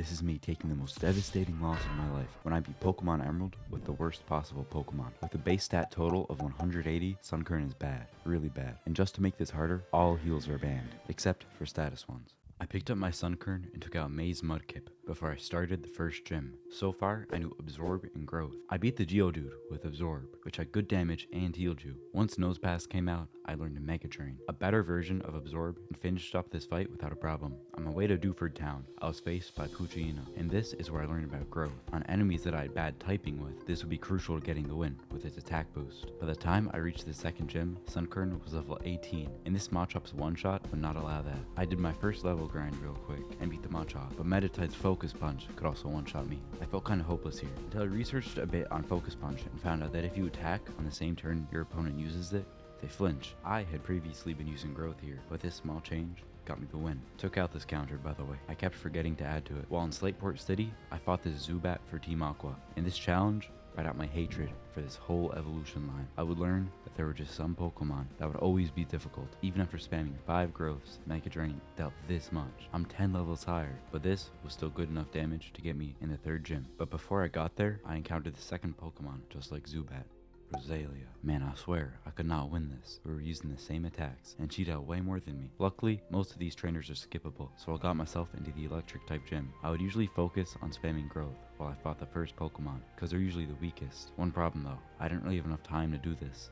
This is me taking the most devastating loss of my life when I beat Pokemon Emerald with the worst possible Pokemon. With a base stat total of 180, Sunkern is bad, really bad. And just to make this harder, all heals are banned, except for status ones. I picked up my Sunkern and took out Maze Mudkip before I started the first gym. So far, I knew Absorb and Growth. I beat the Geodude with Absorb, which had good damage and healed you. Once Nosepass came out, I learned a Mega Drain, a better version of Absorb, and finished up this fight without a problem. On my way to Dewford Town, I was faced by Poochyena, and this is where I learned about Growth. On enemies that I had bad typing with, this would be crucial to getting the win with its attack boost. By the time I reached the second gym, Sunkern was level 18, and this Machop's one-shot would not allow that. I did my first level grind real quick and beat the Machop, but Meditite's Focus Punch could also one-shot me. I felt kinda hopeless here, until I researched a bit on Focus Punch and found out that if you attack on the same turn your opponent uses it, they flinch. I had previously been using Growth here, but this small change got me the win. Took out this counter, by the way. I kept forgetting to add to it. While in Slateport City, I fought this Zubat for Team Aqua. In this challenge, brought out my hatred for this whole evolution line. I would learn that there were just some Pokemon that would always be difficult. Even after spamming 5 growths, Mega Drain dealt this much. I'm 10 levels higher, but this was still good enough damage to get me in the third gym. But before I got there, I encountered the second Pokemon, just like Zubat. Rosalia. Man, I swear, I could not win this. We were using the same attacks, and she dealt way more than me. Luckily, most of these trainers are skippable, so I got myself into the electric type gym. I would usually focus on spamming Growth while I fought the first Pokemon, because they're usually the weakest. One problem though, I didn't really have enough time to do this.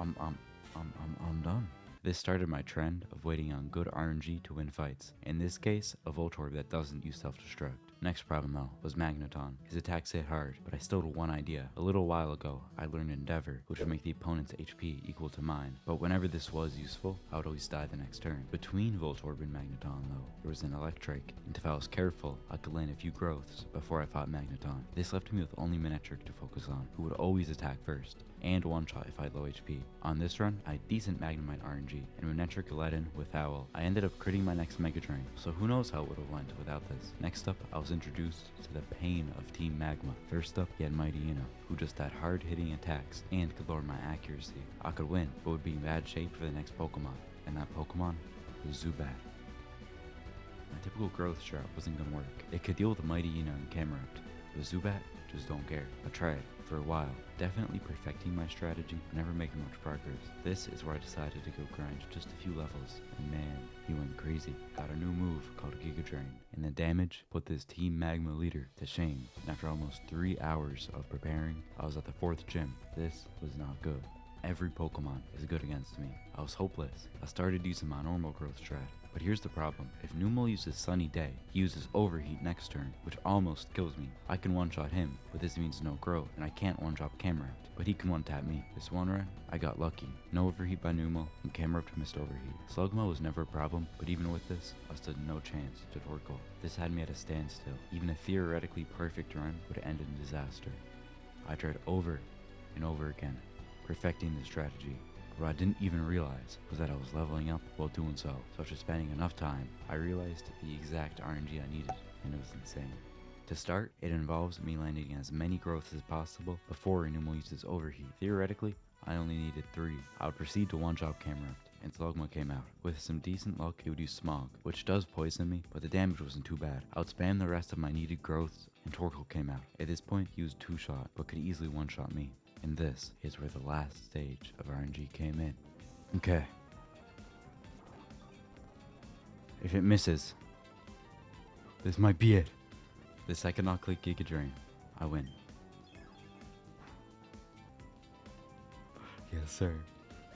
I'm done. This started my trend of waiting on good RNG to win fights. In this case, a Voltorb that doesn't use self-destruct. Next problem though was Magneton. His attacks hit hard, but I still had one idea. A little while ago, I learned Endeavor, which would make the opponent's HP equal to mine. But whenever this was useful, I would always die the next turn. Between Voltorb and Magneton though, there was an Electric, and if I was careful, I could land a few growths before I fought Magneton. This left me with only Manectric to focus on, who would always attack first, and one-shot if I had low HP. On this run, I had decent Magnemite RNG, and Manectric led in with Owl. I ended up critting my next Mega Drain, so who knows how it would have went without this. Next up, I was introduced to the pain of Team Magma. First up, you had Mightyena, who just had hard-hitting attacks and could lower my accuracy. I could win, but would be in bad shape for the next Pokemon, and that Pokemon was Zubat. My typical growth strat wasn't gonna work. It could deal with Mightyena and Camerupt, but Zubat just don't care. I tried for a while, definitely perfecting my strategy, never making much progress. This is where I decided to go grind just a few levels, and man, he went crazy. Got a new move called Giga Drain, and the damage put this Team Magma leader to shame. And after almost 3 hours of preparing, I was at the 4th gym. This was not good. Every Pokemon is good against me. I was hopeless. I started using my normal growth strat. But here's the problem. If Numel uses Sunny Day, he uses Overheat next turn, which almost kills me. I can one-shot him, but this means no growth, and I can't one-drop Camerupt, but he can one-tap me. This one run, I got lucky. No Overheat by Numel, and Camerupt missed Overheat. Slugma was never a problem, but even with this, I stood no chance to Torkoal. This had me at a standstill. Even a theoretically perfect run would have ended in disaster. I tried over and over again, perfecting the strategy. What I didn't even realize was that I was leveling up while doing so. So after spending enough time, I realized the exact RNG I needed, and it was insane. To start, it involves me landing as many growths as possible before Numel uses Overheat. Theoretically, I only needed 3. I would proceed to one-shot Camerupt, and Slugma came out. With some decent luck, it would use Smog, which does poison me, but the damage wasn't too bad. I would spam the rest of my needed growths, and Torkoal came out. At this point, he was 2-shot, but could easily one-shot me. And this is where the last stage of RNG came in. Okay. If it misses, this might be it. The second I'll click Giga Drain, I win. Yes, sir.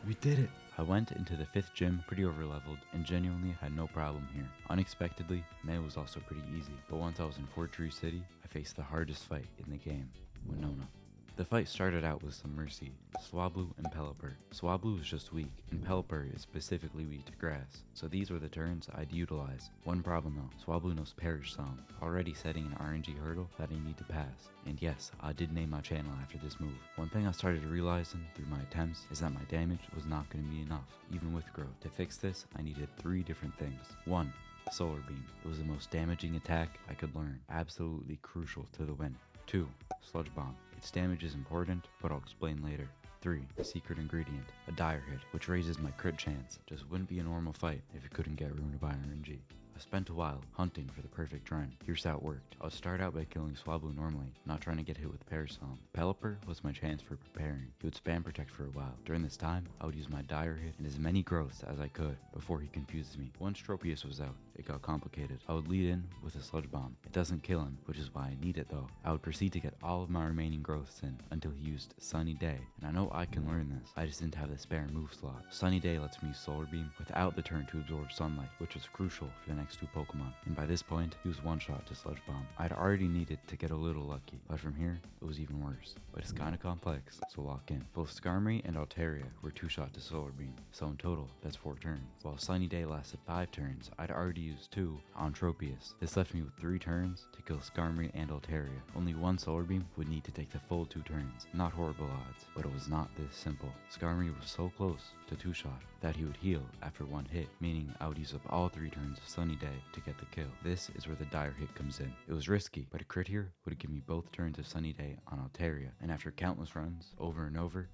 We did it! I went into the 5th gym pretty overleveled and genuinely had no problem here. Unexpectedly, May was also pretty easy, but once I was in Fort Tree City, I faced the hardest fight in the game, Winona. The fight started out with some mercy, Swablu and Pelipper. Swablu is just weak, and Pelipper is specifically weak to grass, so these were the turns I'd utilize. One problem though, Swablu knows Perish Song, already setting an RNG hurdle that I need to pass. And yes, I did name my channel after this move. One thing I started realizing through my attempts is that my damage was not going to be enough, even with growth. To fix this, I needed 3 different things. 1. Solar Beam. It was the most damaging attack I could learn, absolutely crucial to the win. 2. Sludge Bomb. Its damage is important, but I'll explain later. 3. Secret ingredient, a dire hit, which raises my crit chance. Just wouldn't be a normal fight if it couldn't get ruined by RNG. I spent a while hunting for the perfect run. Here's how it worked. I would start out by killing Swablu normally, not trying to get hit with Parasol. Pelipper was my chance for preparing. He would spam protect for a while. During this time, I would use my dire hit and as many growths as I could before he confused me. Once Tropius was out, it got complicated. I would lead in with a sludge bomb. It doesn't kill him, which is why I need it though. I would proceed to get all of my remaining growths in until he used Sunny Day, and I know I can learn this. I just didn't have the spare move slot. Sunny Day lets me use Solar Beam without the turn to absorb sunlight, which was crucial for the next two Pokemon. And by this point, he was one shot to Sludge Bomb. I'd already needed to get a little lucky, but from here, it was even worse. But it's kinda complex, so lock in. Both Skarmory and Altaria were two shot to Solar Beam, so in total, that's 4 turns. While Sunny Day lasted 5 turns, I'd already used 2 on Tropius. This left me with 3 turns to kill Skarmory and Altaria. Only one Solar Beam would need to take the full 2 turns. Not horrible odds, but it was not this simple. Skarmory was so close to 2-shot that he would heal after 1 hit, meaning I would use up all 3 turns of Sunny Day to get the kill. This is where the dire hit comes in. It was risky, but a crit here would give me both turns of Sunny Day on Altaria, and after countless runs, over and over,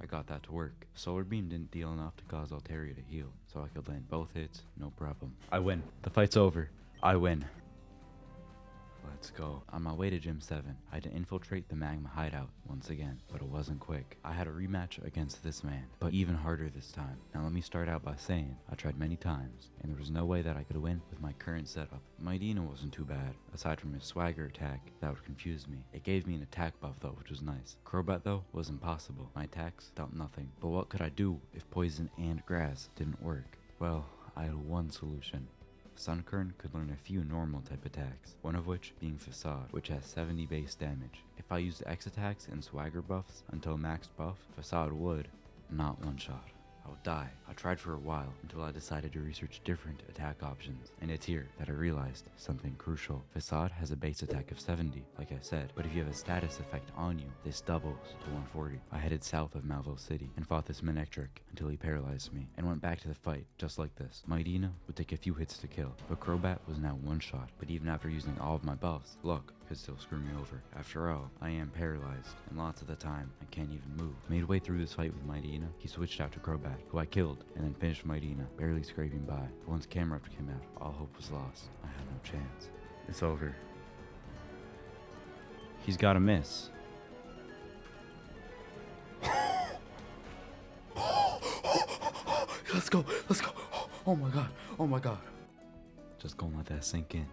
I got that to work. Solar Beam didn't deal enough to cause Altaria to heal, so I could land both hits, no problem. I win. The fight's over. I win. Let's go. On my way to Gym 7, I had to infiltrate the Magma hideout once again, but it wasn't quick. I had a rematch against this man, but even harder this time. Now let me start out by saying, I tried many times, and there was no way that I could win with my current setup. Mightyena wasn't too bad, aside from his swagger attack that would confuse me. It gave me an attack buff though, which was nice. Crobat though was impossible. My attacks dealt nothing. But what could I do if poison and grass didn't work? Well, I had one solution. Sunkern could learn a few normal type attacks, one of which being Facade, which has 70 base damage. If I used X attacks and swagger buffs until maxed buff, Facade would not one-shot. I would die. I tried for a while until I decided to research different attack options, and it's here that I realized something crucial. Facade has a base attack of 70, like I said, but if you have a status effect on you, this doubles to 140. I headed south of Malvo City and fought this Manectric until he paralyzed me, and went back to the fight just like this. Mightyena would take a few hits to kill, but Crobat was now one shot, but even after using all of my buffs, luck could still screw me over. After all, I am paralyzed, and lots of the time, I can't even move. Midway through this fight with Mightyena, he switched out to Crobat, who I killed, and then finished Mightyena, barely scraping by. But once Camerupt came out, all hope was lost. I had no chance. It's over. He's got a miss. Let's go, let's go. Oh my god, oh my god. Just gonna let that sink in.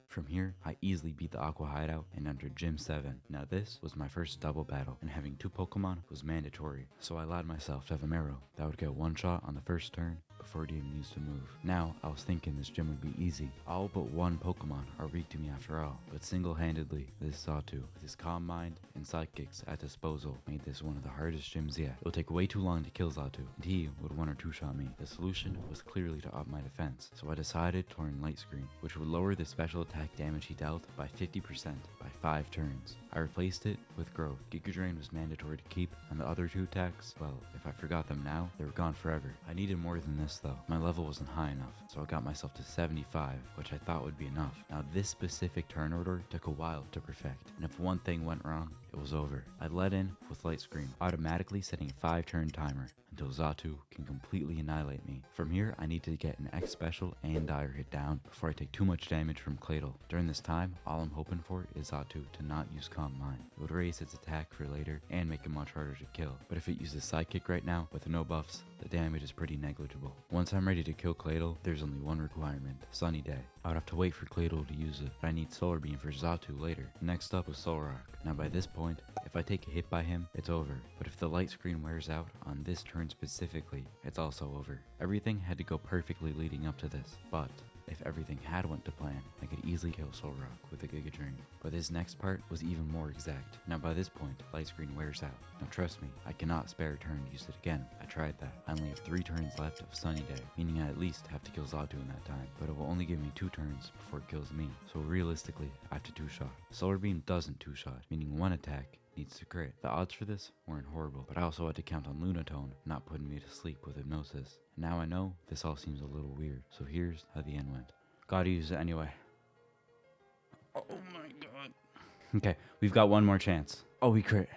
From here, I easily beat the Aqua Hideout and entered Gym 7. Now this was my first double battle, and having 2 Pokemon was mandatory, so I allowed myself to have a Mero that would get one shot on the first turn before it even used to move. Now, I was thinking this gym would be easy. All but one Pokemon are weak to me after all, but single-handedly, this Xatu, with his calm mind and sidekicks at disposal, made this one of the hardest gyms yet. It would take way too long to kill Xatu, and he would 1 or 2 shot me. The solution was clearly to up my defense, so I decided to learn Light Screen, which would lower the special attack damage he dealt by 50% by 5 turns. I replaced it with Growth. Giga Drain was mandatory to keep, and the other 2 attacks, well, if I forgot them now, they were gone forever. I needed more than this though. My level wasn't high enough, so I got myself to 75, which I thought would be enough. Now this specific turn order took a while to perfect, and if one thing went wrong, it was over. I let in with Light Screen, automatically setting a 5-turn timer until Xatu can completely annihilate me. From here, I need to get an X Special and Dire Hit down before I take too much damage from Claydol. During this time, all I'm hoping for is Xatu to not use Calm Mind. It would raise its attack for later and make it much harder to kill, but if it uses Psychic right now with no buffs, the damage is pretty negligible. Once I'm ready to kill Claydol, there's only one requirement, Sunny Day. I would have to wait for Claydol to use it, but I need Solar Beam for Xatu later. Next up was Solrock. Now by this point, if I take a hit by him, it's over. But if the Light Screen wears out on this turn specifically, it's also over. Everything had to go perfectly leading up to this, but if everything had went to plan, I could easily kill Solrock with a Giga Drain. But this next part was even more exact. Now by this point, Light Screen wears out. Now trust me, I cannot spare a turn to use it again. I tried that. I only have 3 turns left of Sunny Day, meaning I at least have to kill Xatu in that time. But it will only give me 2 turns before it kills me. So realistically, I have to 2-shot. Solar Beam doesn't 2-shot, meaning 1 attack needs to crit. The odds for this weren't horrible, but I also had to count on Lunatone not putting me to sleep with hypnosis. Now I know this all seems a little weird, so here's how the end went. Gotta use it anyway. Oh my god. Okay, we've got one more chance. Oh, we crit.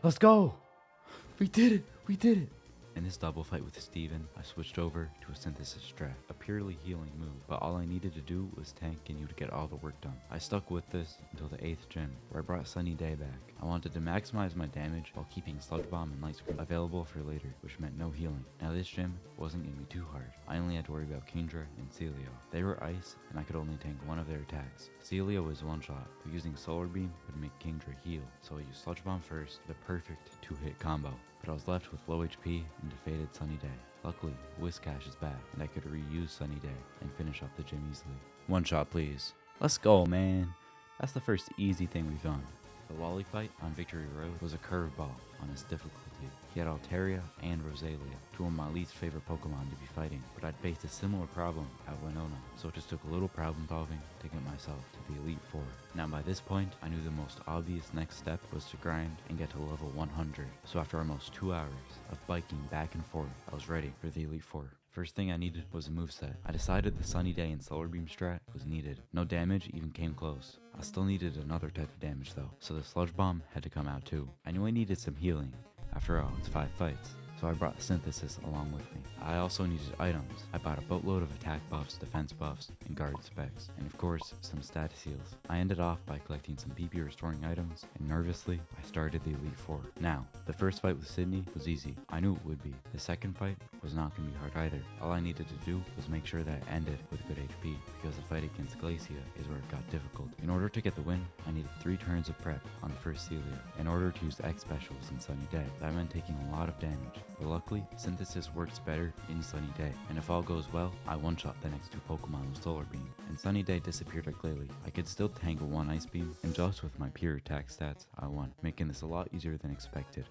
Let's go! We did it! We did it! In this double fight with Steven, I switched over to a synthesis strat, a purely healing move, but all I needed to do was tank and you to get all the work done. I stuck with this until the 8th gym, where I brought Sunny Day back. I wanted to maximize my damage while keeping Sludge Bomb and Light Screen available for later, which meant no healing. Now this gym wasn't going to be too hard. I only had to worry about Kingdra and Celio. They were ice, and I could only tank one of their attacks. Celio was one shot, but using Solar Beam would make Kingdra heal, so I used Sludge Bomb first, the perfect 2-hit combo. But I was left with low HP and defeated Sunny Day. Luckily, Whiskash is back, and I could reuse Sunny Day and finish off the gym easily. One shot, please. Let's go, man. That's the first easy thing we've done. The Wally fight on Victory Road was a curveball on its difficulty. He had Altaria and Rosalia, two of my least favorite Pokemon to be fighting, but I'd faced a similar problem at Winona, so it just took a little problem solving to get myself to the Elite Four. Now by this point, I knew the most obvious next step was to grind and get to level 100, so after almost 2 hours of biking back and forth, I was ready for the Elite Four. First thing I needed was a moveset. I decided the Sunny Day and Solar Beam strat was needed. No damage even came close. I still needed another type of damage though, so the Sludge Bomb had to come out too. I knew I needed some healing. After all, it's 5 fights, so I brought the Synthesis along with me. I also needed items. I bought a boatload of attack buffs, defense buffs, and guard specs, and of course, some status heals. I ended off by collecting some BP restoring items, and nervously, I started the Elite Four. Now, the first fight with Sydney was easy. I knew it would be. The second fight was not going to be hard either. All I needed to do was make sure that it ended with good HP, because the fight against Glacia is where it got difficult. In order to get the win, I needed 3 turns of prep on the first Celia, in order to use X specials in Sunny Day. That meant taking a lot of damage, but luckily, Synthesis works better in Sunny Day, and if all goes well, I one-shot the next 2 Pokemon with Solar Beam, and Sunny Day disappeared at Glalie. I could still tangle 1 Ice Beam, and just with my pure attack stats, I won, making this a lot easier than expected.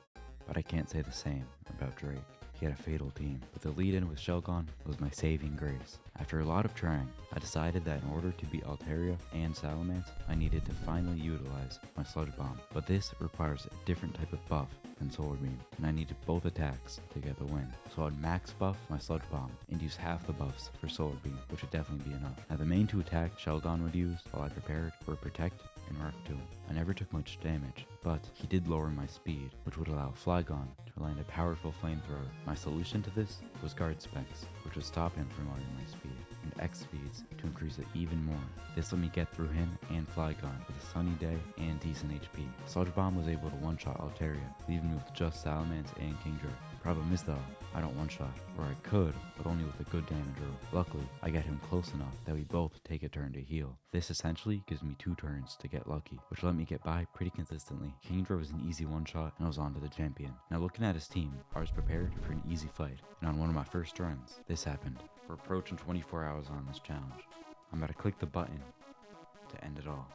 But I can't say the same about Drake. He had a fatal team, but the lead-in with Shelgon was my saving grace. After a lot of trying, I decided that in order to beat Altaria and Salamence, I needed to finally utilize my Sludge Bomb. But this requires a different type of buff than Solar Beam, and I needed both attacks to get the win. So I'd max buff my Sludge Bomb and use half the buffs for Solar Beam, which would definitely be enough. Now the main 2 attacks Shelgon would use while I prepared were Protect and Rock Tomb. I never took much damage, but he did lower my speed, which would allow Flygon to land a powerful flamethrower. My solution to this was guard specs, which would stop him from lowering my speed, and X speeds to increase it even more. This let me get through him and Flygon with a Sunny Day and decent HP. Sludge Bomb was able to one-shot Altaria, leaving me with just Salamence and Kingdra. The problem is though, I don't one-shot, or I could, but only with a good damage roll. Luckily, I get him close enough that we both take a turn to heal. This essentially gives me 2 turns to get lucky, which let me get by pretty consistently. Kingdra was an easy one-shot, and I was on to the champion. Now looking at his team, I was prepared for an easy fight, and on one of my first runs, this happened. We're approaching 24 hours on this challenge. I'm about to click the button to end it all.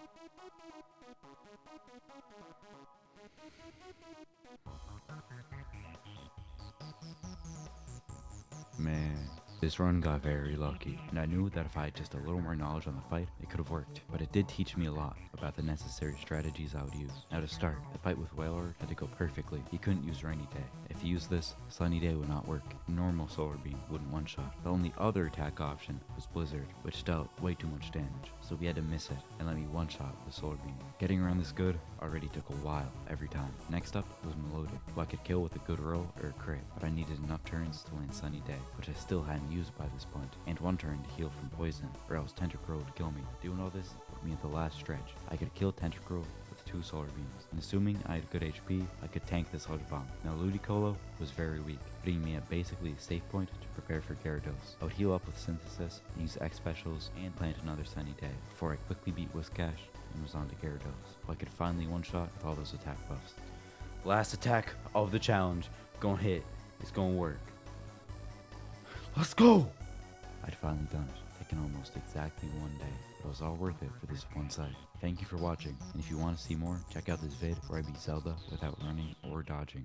Man, this run got very lucky, and I knew that if I had just a little more knowledge on the fight, it could have worked. But it did teach me a lot about the necessary strategies I would use. Now to start, the fight with Wailord had to go perfectly. He couldn't use Rainy Day. If he used this, Sunny Day would not work. Normal Solar Beam wouldn't one-shot. The only other attack option was Blizzard, which dealt way too much damage, so we had to miss it and let me one-shot with Solar Beam. Getting around this good already took a while every time. Next up was Melodic, who I could kill with a good roll or a crit, but I needed enough turns to land Sunny Day, which I still hadn't used by this point, and 1 turn to heal from poison, or else Tentacruel would kill me. Doing all this put me at the last stretch. I could kill Tentacruel with 2 Solar Beams, and assuming I had good HP, I could tank this Sludge Bomb. Now Ludicolo was very weak, putting me at basically a safe point to prepare for Gyarados. I would heal up with Synthesis, use X specials, and plant another Sunny Day, before I quickly beat Whiskash and was on to Gyarados, so I could finally one-shot with all those attack buffs. Last attack of the challenge, gonna hit, it's gonna work. Let's go! I'd finally done it, taking almost exactly 1 day. It was all worth it for this one side. Thank you for watching, and if you want to see more, check out this vid where I beat Zelda without running or dodging.